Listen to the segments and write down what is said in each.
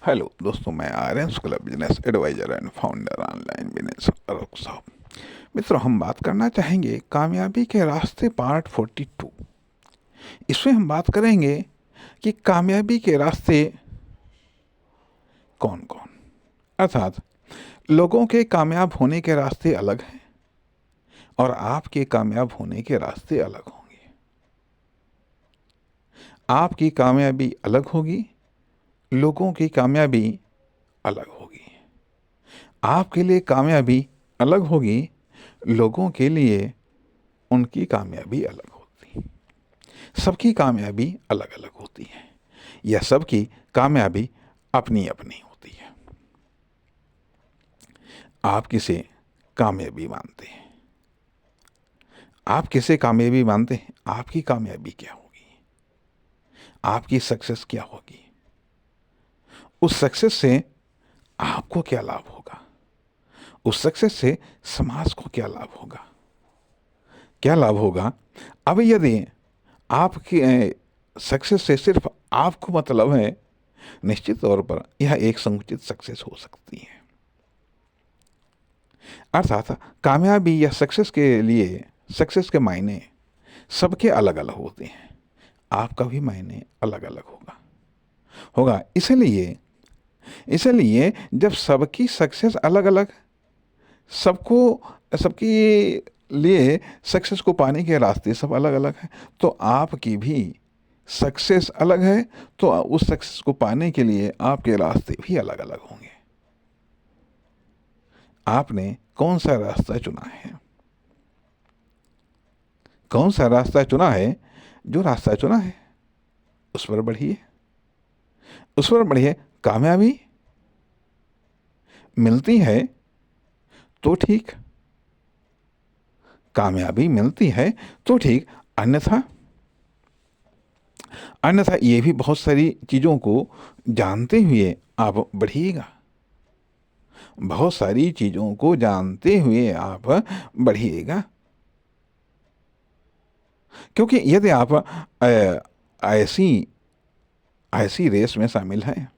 Hello दोस्तों, मैं Aryan Shukla, business adviser and founder online business workshop. मित्रों, हम बात करना चाहेंगे कामयाबी के रास्ते पार्ट 42। इसमें हम बात करेंगे कि कामयाबी के रास्ते कौन कौन, अर्थात लोगों के कामयाब होने के रास्ते अलग हैं और आपके कामयाब होने के रास्ते अलग होंगे। आपकी कामयाबी अलग होगी, लोगों की कामयाबी अलग होगी। आपके लिए कामयाबी अलग होगी, लोगों के लिए उनकी कामयाबी अलग होती है। सबकी कामयाबी अलग अलग होती है या सबकी कामयाबी अपनी अपनी होती है। आप किसे कामयाबी मानते हैं? आप किसे कामयाबी मानते हैं? आपकी कामयाबी क्या होगी? आपकी सक्सेस क्या होगी? उस सक्सेस से आपको क्या लाभ होगा? उस सक्सेस से समाज को क्या लाभ होगा? क्या लाभ होगा? अब यदि आपकी सक्सेस से सिर्फ आपको मतलब है, निश्चित तौर पर यह एक संकुचित सक्सेस हो सकती है। अर्थात कामयाबी या सक्सेस के लिए सक्सेस के मायने सबके अलग अलग होते हैं। आपका भी मायने अलग अलग होगा होगा इसलिए इसलिए जब सबकी सक्सेस अलग अलग, सबको सबके लिए सक्सेस को पाने के रास्ते सब अलग अलग हैं, तो आपकी भी सक्सेस अलग है, तो उस सक्सेस को पाने के लिए आपके रास्ते भी अलग अलग होंगे। आपने कौन सा रास्ता चुना है? कौन सा रास्ता चुना है? जो रास्ता चुना है उस पर बढ़िए, उस पर बढ़िए। कामयाबी मिलती है तो ठीक, कामयाबी मिलती है तो ठीक, अन्यथा अन्यथा ये भी बहुत सारी चीज़ों को जानते हुए आप बढ़िएगा। बहुत सारी चीज़ों को जानते हुए आप बढ़िएगा, क्योंकि यदि आप ऐसी ऐसी रेस में शामिल हैं,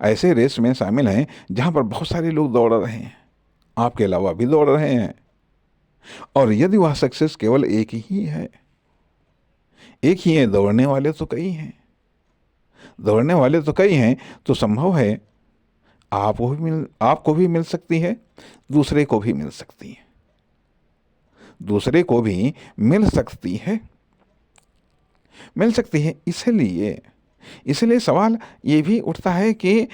ऐसे रेस में शामिल हैं जहां पर बहुत सारे लोग दौड़ रहे हैं, आपके अलावा भी दौड़ रहे हैं, और यदि वह सक्सेस केवल एक ही है, एक ही है, दौड़ने वाले तो कई हैं, दौड़ने वाले तो कई हैं, तो संभव है आपको भी मिल सकती है, दूसरे को भी मिल सकती है, दूसरे को भी मिल सकती है, मिल सकती है। इसलिए इसलिए सवाल ये भी उठता है कि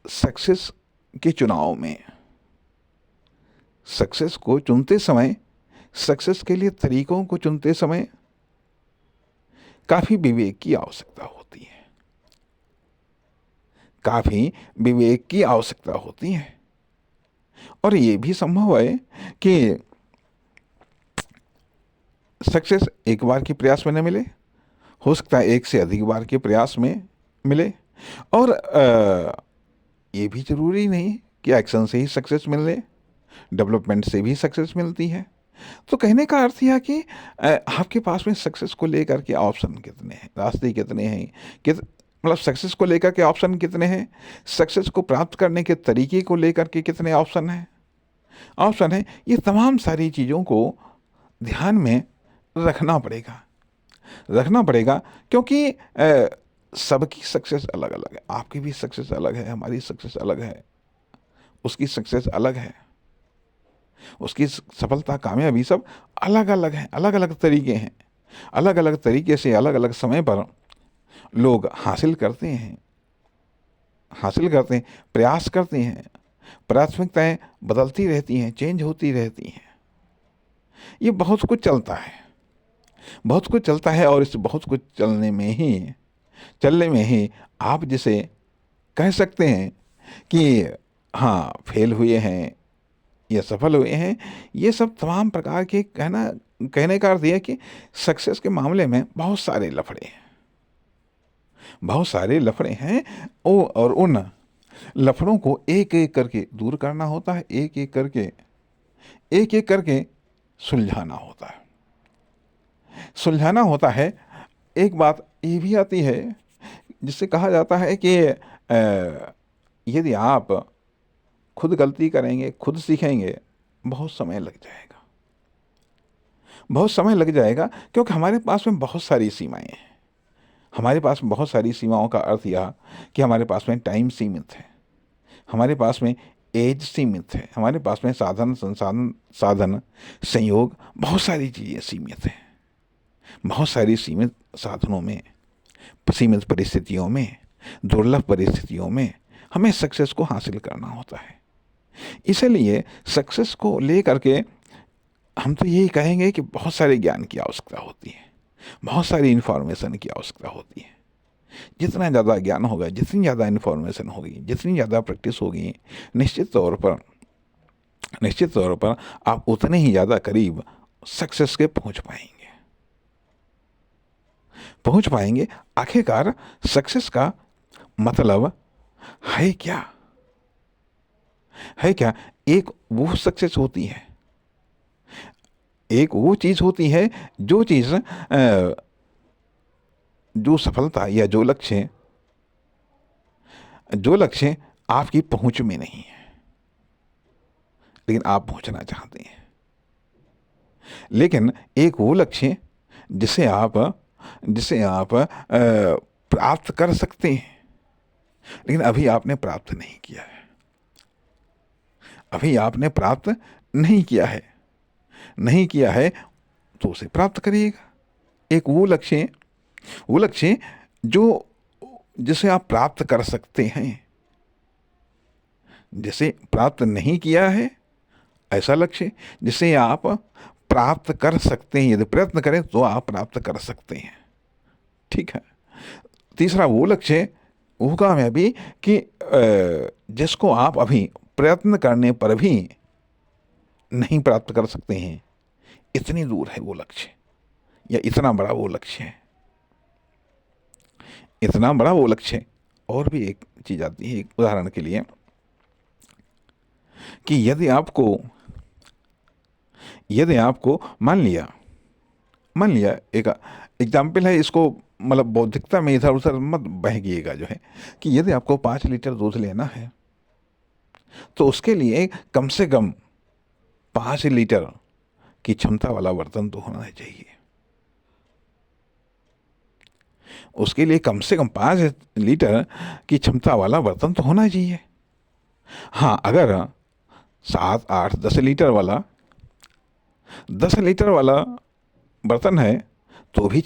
सक्सेस के चुनाव में, सक्सेस को चुनते समय, सक्सेस के लिए तरीकों को चुनते समय काफी विवेक की आवश्यकता होती है, काफी विवेक की आवश्यकता होती है। और ये भी संभव है कि सक्सेस एक बार के प्रयास में न मिले, हो सकता है एक से अधिक बार के प्रयास में मिले, और ये भी जरूरी नहीं कि एक्शन से ही सक्सेस मिले, डेवलपमेंट से भी सक्सेस मिलती है। तो कहने का अर्थ यह कि आपके पास में सक्सेस को लेकर के ऑप्शन कितने हैं, रास्ते कितने हैं, मतलब सक्सेस को लेकर के ऑप्शन कितने हैं, सक्सेस को प्राप्त करने के तरीके को लेकर के कितने ऑप्शन है, ये तमाम सारी चीज़ों को ध्यान में रखना पड़ेगा, रखना पड़ेगा, क्योंकि सबकी सक्सेस अलग अलग है। आपकी भी सक्सेस अलग है, हमारी सक्सेस अलग है, उसकी सक्सेस अलग है, उसकी सफलता, कामयाबी सब अलग अलग हैं, अलग अलग तरीके हैं, अलग अलग तरीके से अलग अलग समय पर लोग हासिल करते हैं, प्रयास करते हैं। प्राथमिकताएं बदलती रहती हैं, चेंज होती रहती हैं। ये बहुत कुछ चलता है, बहुत कुछ चलता है, और इस बहुत कुछ चलने में ही आप जिसे कह सकते हैं कि हाँ, फेल हुए हैं या सफल हुए हैं, ये सब तमाम प्रकार के कहने का अर्थ यह है कि सक्सेस के मामले में बहुत सारे लफड़े हैं, बहुत सारे लफड़े हैं, और उन लफड़ों को एक एक करके दूर करना होता है, एक एक करके सुलझाना होता है, सुलझाना होता है। एक बात ये भी आती है जिससे कहा जाता है कि यदि आप खुद गलती करेंगे, खुद सीखेंगे, बहुत समय लग जाएगा, बहुत समय लग जाएगा, क्योंकि हमारे पास में बहुत सारी सीमाएं हैं। हमारे पास में बहुत सारी सीमाओं का अर्थ यह कि हमारे पास में टाइम सीमित है, हमारे पास में एज सीमित है, हमारे पास में साधन संसाधन साधन संयोग बहुत सारी चीज़ें सीमित हैं। बहुत सारी सीमित साधनों में, सीमित परिस्थितियों में, दुर्लभ परिस्थितियों में हमें सक्सेस को हासिल करना होता है। इसलिए सक्सेस को लेकर के हम तो यही कहेंगे कि बहुत सारे ज्ञान की आवश्यकता होती है, बहुत सारी इन्फॉर्मेशन की आवश्यकता होती है। जितना ज़्यादा ज्ञान होगा, जितनी ज़्यादा इन्फॉर्मेशन होगी, जितनी ज़्यादा प्रैक्टिस होगी, निश्चित तौर पर आप उतने ही ज़्यादा करीब सक्सेस के पहुंच पाएंगे। आखिरकार सक्सेस का मतलब है क्या? एक वो सक्सेस होती है, एक वो चीज़ होती है जो चीज़ जो सफलता या जो लक्ष्य आपकी पहुंच में नहीं है, लेकिन आप पहुंचना चाहते हैं। लेकिन एक वो लक्ष्य जिसे आप प्राप्त कर सकते हैं, लेकिन अभी आपने प्राप्त नहीं किया है, नहीं किया है तो उसे प्राप्त करिएगा। एक वो लक्ष्य जिसे आप प्राप्त कर सकते हैं, जिसे प्राप्त नहीं किया है, ऐसा लक्ष्य जिसे आप प्राप्त कर सकते हैं। यदि प्रयत्न करें तो आप प्राप्त कर सकते हैं, ठीक है। तीसरा वो लक्ष्य, वो कामयाबी कि जिसको आप अभी प्रयत्न करने पर भी नहीं प्राप्त कर सकते हैं, इतनी दूर है वो लक्ष्य, या इतना बड़ा वो लक्ष्य है, इतना बड़ा वो लक्ष्य। और भी एक चीज़ आती है, एक उदाहरण के लिए, कि यदि आपको मान लिया एक एग्जाम्पल है, इसको मतलब बौद्धिकता में इधर उधर मत बहगिएगा, जो है कि यदि आपको 5 लीटर दूध लेना है तो उसके लिए कम से कम 5 लीटर की क्षमता वाला बर्तन तो होना चाहिए। उसके लिए कम से कम 5 लीटर की क्षमता वाला बर्तन तो होना चाहिए। हाँ, अगर 7, 8, 10 लीटर वाला बर्तन है तो भी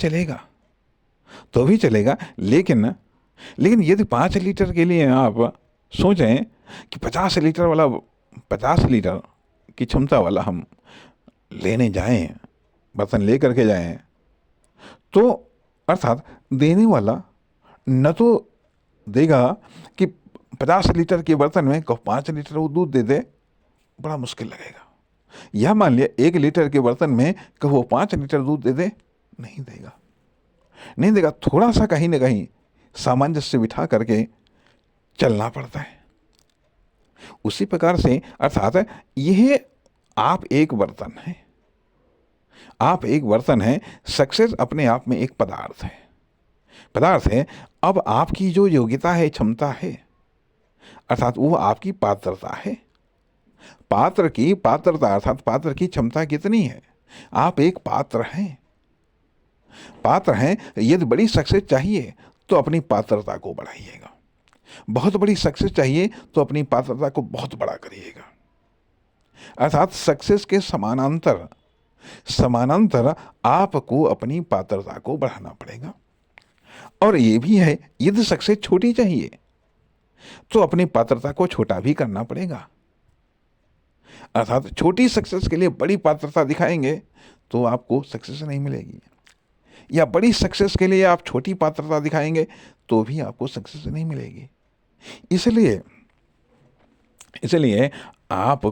चलेगा, लेकिन यदि 5 लीटर के लिए आप सोचें कि 50 लीटर की क्षमता वाला हम लेने जाएं, बर्तन ले करके जाएं, तो अर्थात देने वाला न तो देगा कि 50 लीटर के बर्तन में 5 लीटर वो दूध दे दे, बड़ा मुश्किल लगेगा। या मान लिया 1 लीटर के बर्तन में वो 5 लीटर दूध दे दे, नहीं देगा। थोड़ा सा कहीं ना कहीं सामंजस्य बिठा करके चलना पड़ता है। उसी प्रकार से अर्थात यह आप एक बर्तन है। सक्सेस अपने आप में एक पदार्थ है। अब आपकी जो योग्यता है, क्षमता है, अर्थात वो आपकी पात्रता है। पात्र की पात्रता अर्थात पात्र की क्षमता कितनी है? आप एक पात्र हैं। यदि बड़ी सक्सेस चाहिए तो अपनी पात्रता को बढ़ाइएगा, बहुत बड़ी सक्सेस चाहिए तो अपनी पात्रता को बहुत बड़ा करिएगा। अर्थात सक्सेस के समानांतर आपको अपनी पात्रता को बढ़ाना पड़ेगा। और ये भी है, यदि सक्सेस छोटी चाहिए तो अपनी पात्रता को छोटा भी करना पड़ेगा। अर्थात छोटी सक्सेस के लिए बड़ी पात्रता दिखाएंगे तो आपको सक्सेस नहीं मिलेगी, या बड़ी सक्सेस के लिए आप छोटी पात्रता दिखाएंगे तो भी आपको सक्सेस नहीं मिलेगी। इसलिए आप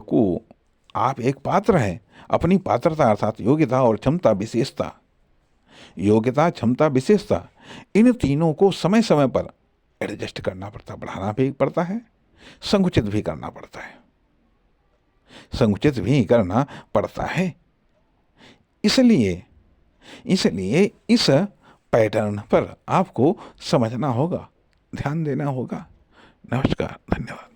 एक पात्र हैं। अपनी पात्रता अर्थात योग्यता और क्षमता विशेषता, इन तीनों को समय समय पर एडजस्ट करना पड़ता, बढ़ाना भी पड़ता है, संकुचित भी करना पड़ता है। इसलिए इस पैटर्न पर आपको समझना होगा ध्यान देना होगा। नमस्कार, धन्यवाद।